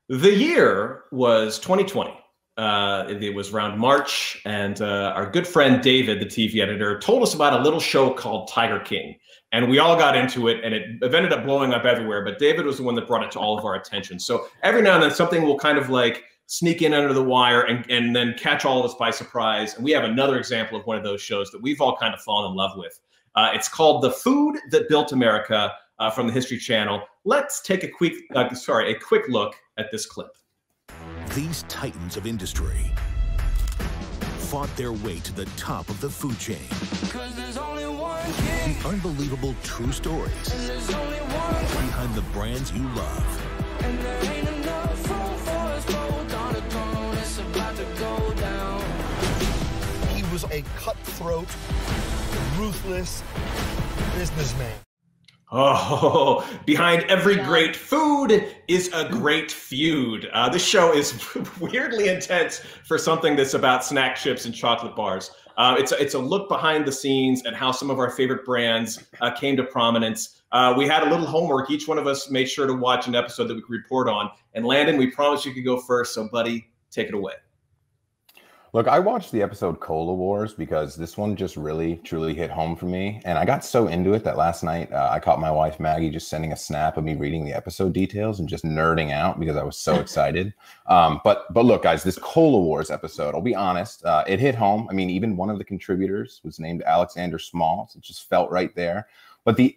The year was 2020. It was around March, and our good friend David, the TV editor, told us about a little show called Tiger King. And we all got into it, and it ended up blowing up everywhere. But David was the one that brought it to all of our attention. So every now and then, something will kind of like sneak in under the wire and then catch all of us by surprise. And we have another example of one of those shows that we've all kind of fallen in love with. It's called The Food That Built America from the History Channel. Let's take a quick look at this clip. These titans of industry fought their way to the top of the food chain. 'Cause there's only one king. The unbelievable true stories. And there's only one behind the brands you love. And there ain't enough room for us both on a throne. It's about to go down. He was a cutthroat, ruthless businessman. Oh, behind every great food is a great feud. This show is weirdly intense for something that's about snack chips and chocolate bars. It's a look behind the scenes at how some of our favorite brands came to prominence. We had a little homework. Each one of us made sure to watch an episode that we could report on. And Landon, we promised you could go first. So buddy, take it away. Look, I watched the episode Cola Wars because this one just really, truly hit home for me. And I got so into it that last night I caught my wife, Maggie, just sending a snap of me reading the episode details and just nerding out because I was so excited. But look, guys, this Cola Wars episode, I'll be honest, it hit home. I mean, even one of the contributors was named Alexander Smalls. It just felt right there. But the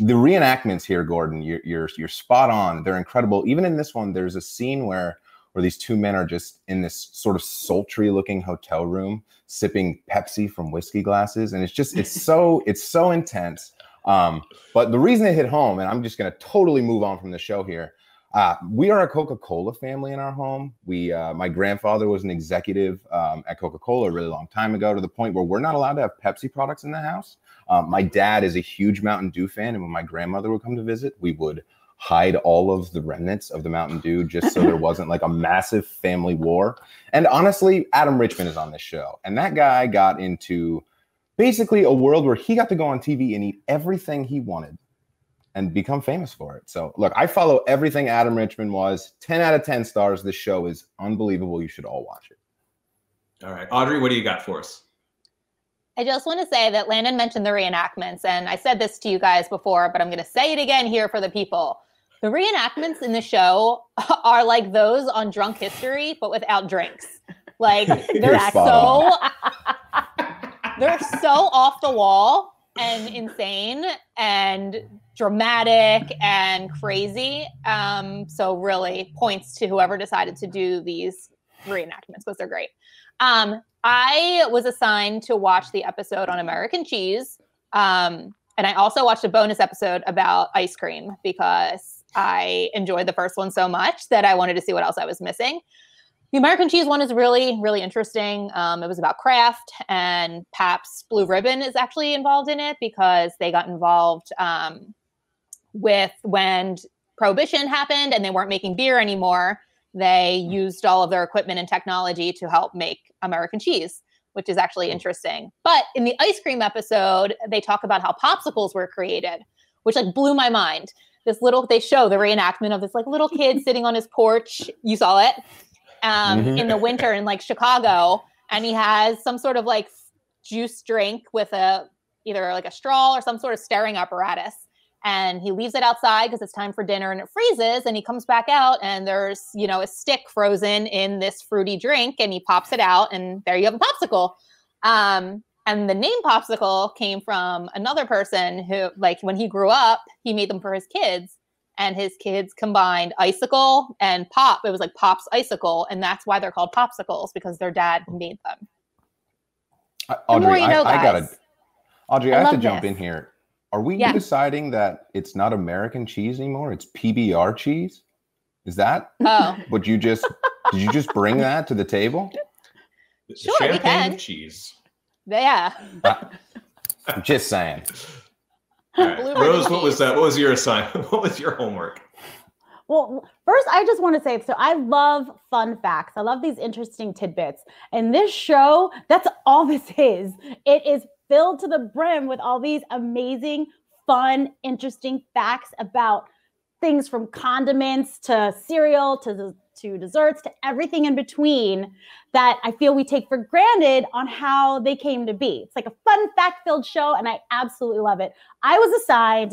reenactments here, Gordon, you're spot on. They're incredible. Even in this one, there's a scene where these two men are just in this sort of sultry looking hotel room sipping Pepsi from whiskey glasses. And it's so intense. But the reason it hit home, and I'm just going to totally move on from the show here. We are a Coca-Cola family in our home. My grandfather was an executive at Coca-Cola a really long time ago, to the point where we're not allowed to have Pepsi products in the house. My dad is a huge Mountain Dew fan. And when my grandmother would come to visit, we would hide all of the remnants of the Mountain Dew just so there wasn't like a massive family war. And honestly, Adam Richman is on this show. And that guy got into basically a world where he got to go on TV and eat everything he wanted and become famous for it. So look, I follow everything Adam Richman was. 10 out of 10 stars. This show is unbelievable. You should all watch it. All right, Audrey, what do you got for us? I just want to say that Landon mentioned the reenactments, and I said this to you guys before, but I'm going to say it again here for the people. The reenactments in the show are like those on Drunk History, but without drinks. Like they're so off the wall and insane and dramatic and crazy. So really points to whoever decided to do these reenactments because they're great. I was assigned to watch the episode on American cheese. And I also watched a bonus episode about ice cream because I enjoyed the first one so much that I wanted to see what else I was missing. The American cheese one is really, really interesting. It was about Kraft, and Pabst Blue Ribbon is actually involved in it because they got involved with when Prohibition happened and they weren't making beer anymore. They used all of their equipment and technology to help make American cheese, which is actually interesting. But in the ice cream episode, they talk about how popsicles were created, which like blew my mind. They show the reenactment of this like little kid sitting on his porch. You saw it in the winter in like Chicago. And he has some sort of like juice drink with either like a straw or some sort of stirring apparatus. And he leaves it outside because it's time for dinner and it freezes. And he comes back out and there's, a stick frozen in this fruity drink, and he pops it out and there you have a popsicle. And the name Popsicle came from another person who, like, when he grew up, he made them for his kids, and his kids combined icicle and pop. It was like Pop's Icicle, and that's why they're called popsicles, because their dad made them. Audrey, I have to jump in here. Are we deciding that it's not American cheese anymore? It's PBR cheese? Is that what did you just bring that to the table? Sure, we can. Cheese. Yeah. I'm just saying. Right. Rose, what was that? What was your assignment? What was your homework? Well, first, I just want to say, so I love fun facts. I love these interesting tidbits. And this show, that's all this is. It is filled to the brim with all these amazing, fun, interesting facts about things from condiments to cereal to desserts to everything in between that I feel we take for granted on how they came to be. It's like a fun fact-filled show, and I absolutely love it. I was assigned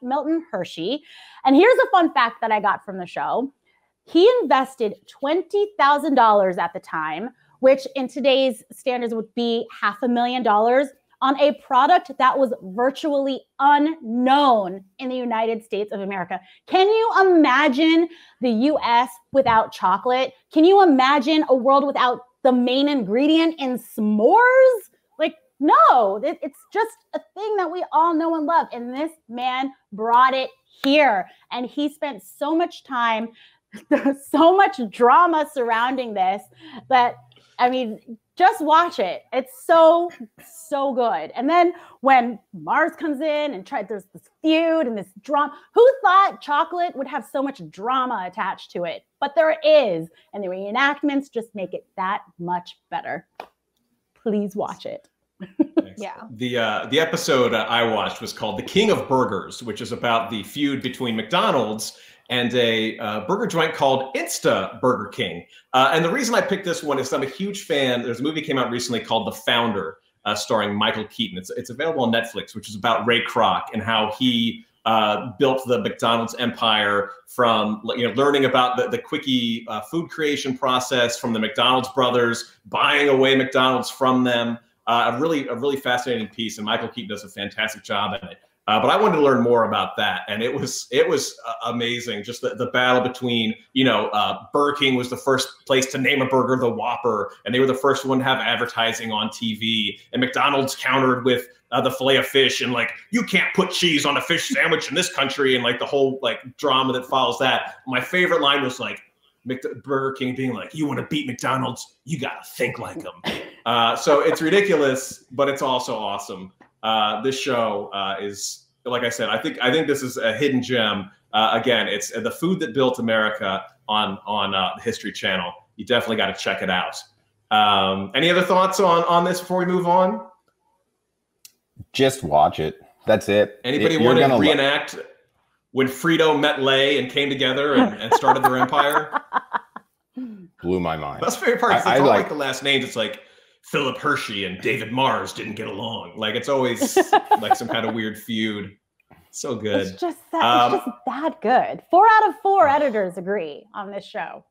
Milton Hershey, and here's a fun fact that I got from the show. He invested $20,000 at the time, which in today's standards would be $500,000, on a product that was virtually unknown in the United States of America. Can you imagine the US without chocolate? Can you imagine a world without the main ingredient in s'mores? Like, no, it's just a thing that we all know and love. And this man brought it here. And he spent so much time, so much drama surrounding this that, I mean, just watch it. It's so good. And then when Mars comes in and there's this feud and this drama. Who thought chocolate would have so much drama attached to it? But there is. And the reenactments just make it that much better. Please watch it. Yeah. The episode I watched was called The King of Burgers, which is about the feud between McDonald's and a burger joint called Insta Burger King. And the reason I picked this one is I'm a huge fan. There's a movie came out recently called The Founder, starring Michael Keaton. It's available on Netflix, which is about Ray Kroc and how he built the McDonald's empire from learning about the quickie food creation process from the McDonald's brothers, buying away McDonald's from them. A really fascinating piece, and Michael Keaton does a fantastic job in it. But I wanted to learn more about that, and it was amazing. Just the battle between, Burger King was the first place to name a burger the Whopper, and they were the first one to have advertising on TV. And McDonald's countered with the filet of fish, and you can't put cheese on a fish sandwich in this country, and the whole drama that follows that. My favorite line was Burger King being like, "You want to beat McDonald's? You gotta think like them." So it's ridiculous, but it's also awesome. This show is, like I said, I think this is a hidden gem. Again, it's the food that built America on the History Channel. You definitely got to check it out. Any other thoughts on this before we move on? Just watch it. That's it. Anybody want to reenact when Frito met Lay and came together and started their empire? Blew my mind. That's the favorite part. It's all like the last names. It's like Philip Hershey and David Mars didn't get along. It's always some kind of weird feud. So good. It's just that good. 4 out of 4 editors agree on this show.